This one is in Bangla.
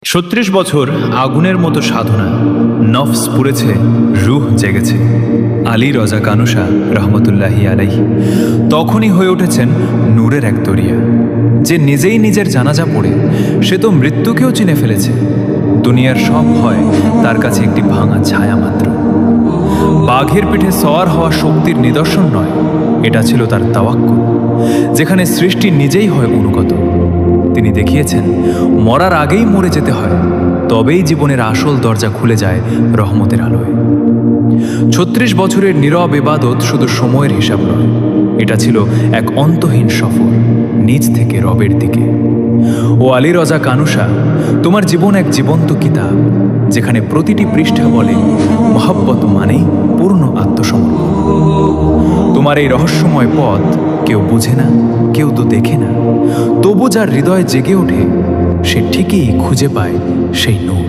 ৩৬ বছর আগুনের মতো সাধনা, নফস পুড়েছে, রুহ জেগেছে। আলী রজা কানুশা রহমতুল্লাহি আলাইহি তখনই হয়ে উঠেছেন নূরের এক দরিয়া। যে নিজেই নিজের জানাজা পড়ে সে তো মৃত্যুকেও চিনে ফেলেছে। দুনিয়ার সব ভয় তার কাছে একটি ভাঙা ছায়া মাত্র। বাঘের পিঠে সওয়ার হওয়া শক্তির নিদর্শন নয়, এটা ছিল তার তাওয়াক্কুল, যেখানে সৃষ্টি নিজেই হয় অনুগত। তিনি দেখিয়েছেন মরার আগেই মরে যেতে হয়, তবেই জীবনের আসল দরজা খুলে যায় রহমতের আলোয়। ৩৬ বছরের নীরব ইবাদত শুধু সময়ের হিসাব নয়, এটা ছিল এক অন্তহীন সফর নিজ থেকে রবের দিকে। ও আলী রজা কানুশা, তোমার জীবন এক জীবন্ত কিতাব, যেখানে প্রতিটি পৃষ্ঠা বলে মহব্বত মানেই পূর্ণ আত্মসমর্পণ। তোমার এই রহস্যময় পথ কেউ বুঝে না, কেউ তো দেখে না, তবু যার হৃদয় জেগে ওঠে সে ঠিকই খুঁজে পায় সেই নূর।